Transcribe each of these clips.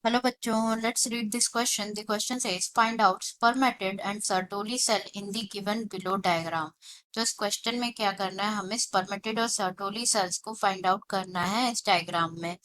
Hello bachcho, let's read this question. The question says find out spermatid and Sertoli cell in the given below diagram. तो इस question में क्या करना है, हमें स्पर्मेटिड और सर्टोली सेल्स को फाइंड आउट करना है इस डायग्राम में।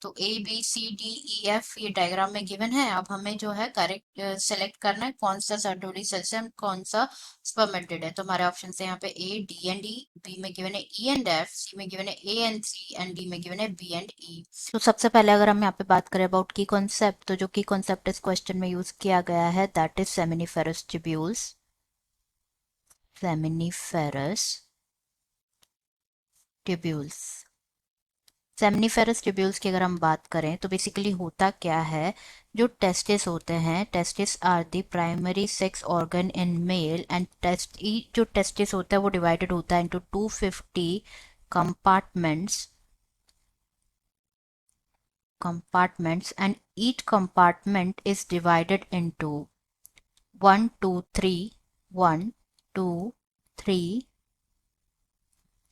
तो A B C D E F ये डायग्राम में गिवन है। अब हमें जो है करेक्ट सेलेक्ट करना है कौन सा सर्टोली सेल्स है, कौन सा स्पर्मेटिड है। तो हमारे ऑप्शन है यहाँ पे A D and E, B में गिवन है ई एंड एफ, सी में गिवन है A and C and D में गिवन है बी एंड ई। तो सबसे पहले अगर हम यहाँ पे बात करें अबाउट की कॉन्सेप्ट, तो जो की कॉन्सेप्ट इस क्वेश्चन में यूज किया गया है that is seminiferous tubules. Seminiferous tubules. Seminiferous tubules की अगर हम बात करें तो बेसिकली होता क्या है, जो टेस्टिस होते हैं, testis are the primary sex organ in male and जो टेस्टिस होता है वो डिवाइडेड होता है into 250 compartments and each compartment is divided into 1 2 3 1 2 3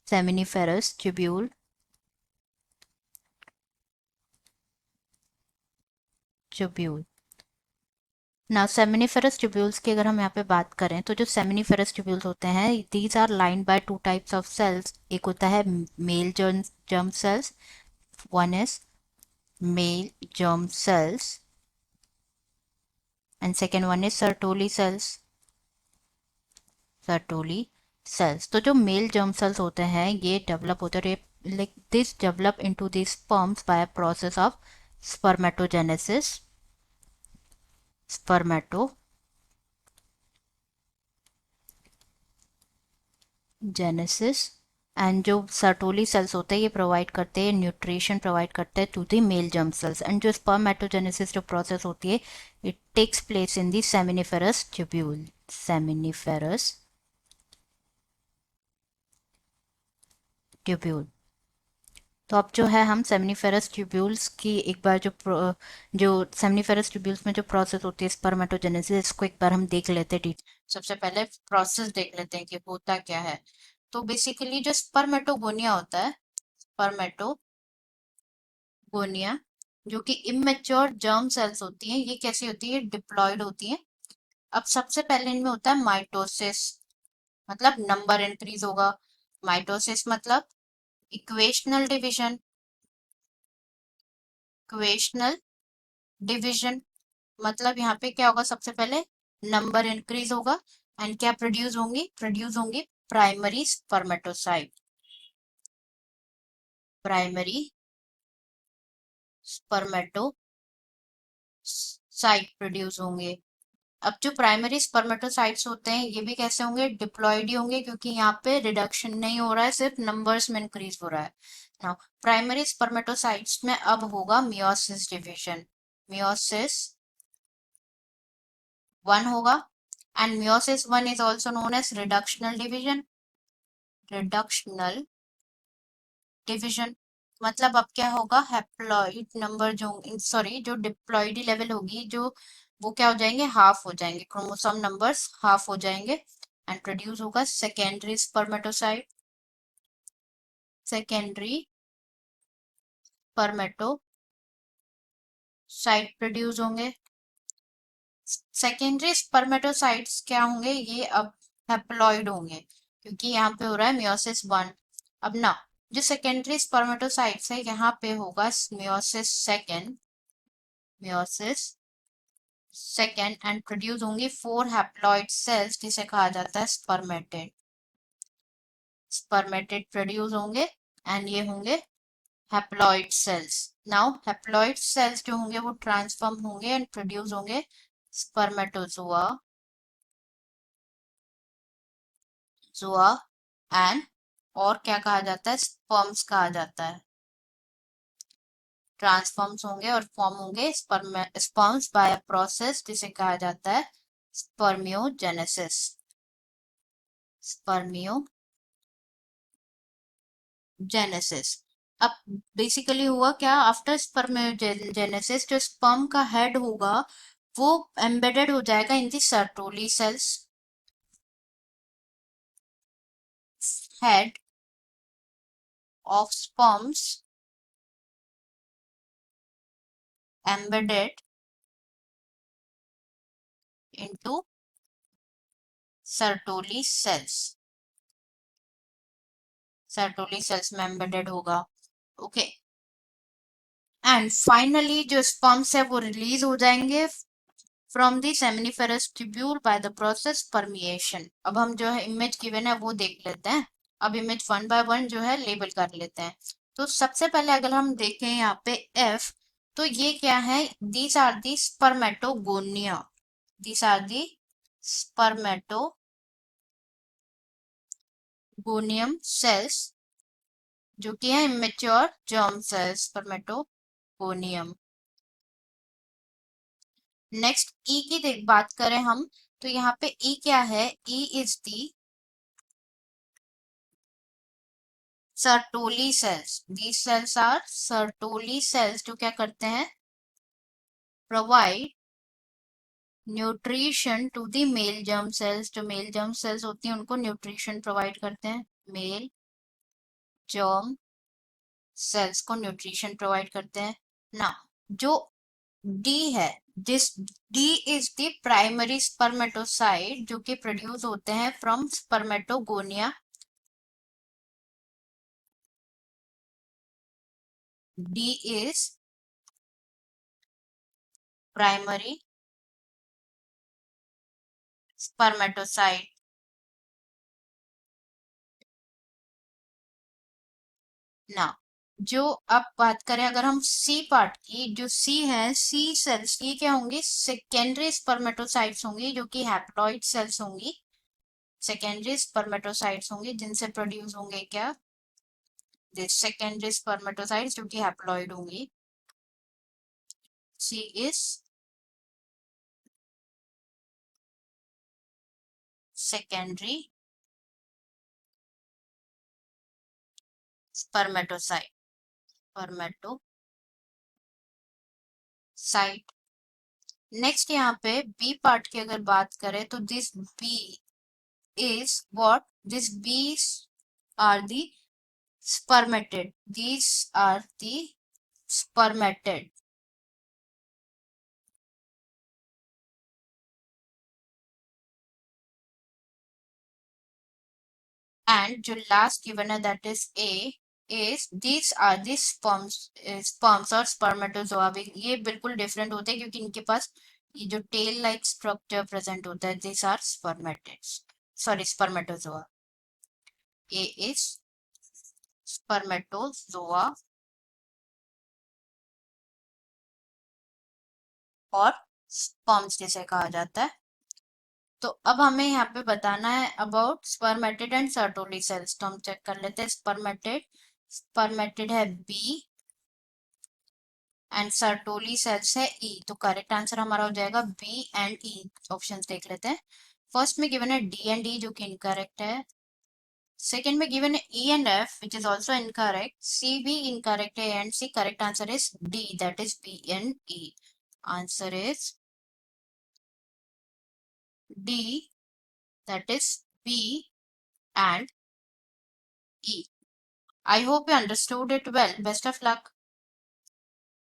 seminiferous tubule ना सेमिनिफेरस ट्यूब्यूल्स की अगर हम यहाँ पे बात करें तो जो सेमिनिफेरस ट्यूब्यूल्स होते हैं these are lined by two types of cells. एक होता है male germ cells, one is male germ cells and second one is Sertoli cells। Sertoli cells, तो जो मेल जर्म सेल्स होते हैं ये डेवलप होते हैं like this develop into this sperms by process of spermatogenesis. Spermatogenesis and जो Sertoli cells होते हैं ये प्रोवाइड करते हैं न्यूट्रिशन, प्रोवाइड करते हैं to the male germ cells. And जो स्पर्मेटोजेनेसिस जो प्रोसेस होती है it takes place in the seminiferous tubule. Seminiferous tubule. तो अब जो है हम सेमिनिफेरस ट्यूब्यूल्स की एक बार जो सेमिनिफेरस ट्यूब्यूल्स में जो प्रोसेस होती है स्पर्मेटोजेनेसिस, इसको एक बार हम देख लेते हैं। सबसे पहले प्रोसेस देख लेते हैं कि होता क्या है। तो बेसिकली जो स्पर्मेटोगोनिया होता है, स्पर्मेटोगोनिया जो कि इमेच्योर जर्म सेल्स होती हैं, ये कैसी होती है, डिप्लॉयड होती हैं। अब सबसे पहले इनमें होता है माइटोसिस, मतलब नंबर इंक्रीज होगा। माइटोसिस मतलब इक्वेशनल डिवीजन, इक्वेशनल डिवीजन मतलब यहाँ पे क्या होगा, सबसे पहले नंबर इंक्रीज होगा एंड क्या प्रोड्यूस होंगी primary spermatocyte, primary spermatocyte produce होंगे। अब जो प्राइमरी स्पर्मेटोसाइट्स होते हैं ये भी कैसे होंगे, डिप्लॉयड होंगे, क्योंकि यहाँ पे रिडक्शन नहीं हो रहा है, सिर्फ नंबर्स में इंक्रीज हो रहा है। नाउ प्राइमरी स्पर्मेटोसाइट्स में अब होगा मियोसिस डिवीजन, मियोसिस वन होगा and meiosis one is also known as reductional division, reductional division मतलब अब क्या होगा, हैप्लॉइड नंबर जो सॉरी जो डिप्लॉइडी लेवल होगी जो वो क्या हो जाएंगे, हाफ हो जाएंगे, क्रोमोसोम नंबर्स हाफ हो जाएंगे एंड प्रोड्यूस होगा secondary spermatocyte, secondary spermatocyte produce होंगे। सेकेंडरी स्पर्मेटोसाइट्स क्या होंगे, ये अब हैप्लॉइड होंगे क्योंकि यहाँ पे हो रहा है मियोसिस वन। अब ना जो सेकेंडरी स्पर्मेटोसाइट्स है यहाँ पे होगा meiosis second, meiosis second and produce होंगी 4 हैप्लॉइड सेल्स जिसे कहा जाता है स्पर्मेटिड, स्पर्मेटिड प्रोड्यूस होंगे एंड ये होंगे haploid cells. Now haploid cells जो होंगे वो ट्रांसफॉर्म होंगे एंड प्रोड्यूस होंगे स्पर्मेटोजोआ, जोआ एंड और क्या कहा जाता है, स्पर्म्स कहा जाता है। ट्रांसफॉर्म्स होंगे और फॉर्म होंगे स्पर्म्स बाय अ प्रोसेस जिसे कहा जाता है स्पर्मियोजेनेसिस, स्पर्मियोजेनेसिस। अब बेसिकली हुआ क्या, आफ्टर स्पर्मियोजेनेसिस जो स्पर्म का हेड होगा वो एम्बेडेड हो जाएगा in the Sertoli cells, head of sperms embedded into Sertoli cells. Sertoli cells में embedded होगा. ओके एंड फाइनली जो स्पर्म्स है वो रिलीज हो जाएंगे from the seminiferous tubule by the process spermiation. अब हम जो है इमेज गिवन है वो देख लेते हैं. अब इमेज वन बाय वन जो है लेबल कर लेते हैं. तो सबसे पहले अगर हम देखें यहाँ पे F, तो ये क्या है? These are the spermatogonia. These are the spermatogonium cells जो कि है immature germ cells. Spermatogonium. Next E की बात करें हम, तो यहाँ पे ई क्या है? E is the Sertoli cells. These cells are Sertoli cells जो क्या करते हैं? Provide nutrition to the male germ cells. जो मेल जर्म सेल्स होती हैं उनको न्यूट्रिशन प्रोवाइड करते हैं. मेल जर्म सेल्स को न्यूट्रिशन प्रोवाइड करते हैं ना. जो डी है, this D is the primary spermatocyte जो कि प्रोड्यूस होते हैं from spermatogonia. D is primary spermatocyte. ना जो अब बात करें अगर हम सी पार्ट की, जो सी है, सी सेल्स ये क्या होंगी? सेकेंडरी स्पर्मेटोसाइट्स होंगी जो कि हैप्लॉइड सेल्स होंगी. सेकेंडरी स्पर्मेटोसाइट्स होंगी जिनसे प्रोड्यूस होंगे क्या? दिस सेकेंडरी स्पर्मेटोसाइट्स जो कि हैप्लॉइड होंगी. C is secondary spermatocyte. Next यहाँ पे बी पार्ट की अगर बात करें तो this B is what? This B's are the spermatid. These are the spermatid. And जो last given है that is A is these are the sperms और spermatozoa. ये बिल्कुल different होते हैं क्योंकि इनके पास ये जो tail like structure present होता है. These are spermatids. Sorry, spermatozoa. A is spermatozoa और sperms जिसे कहा जाता है. तो अब हमें यहाँ पे बताना है about spermatid and Sertoli cells. तो हम चेक कर लेते हैं. स्पर्मेटिड है बी एंड सर्टोली सेल्स है ई. तो करेक्ट आंसर हमारा हो जाएगा बी एंड ई. ऑप्शंस देख लेते हैं. फर्स्ट में गिवन है डी एंड ई जो कि इनकरेक्ट है. सेकेंड में गिवन है E and F which is also incorrect. C भी इनकरेक्ट है and C. Correct answer is D, that is B and E. Answer is D, that is B and E. I hope you understood it well. Best of luck.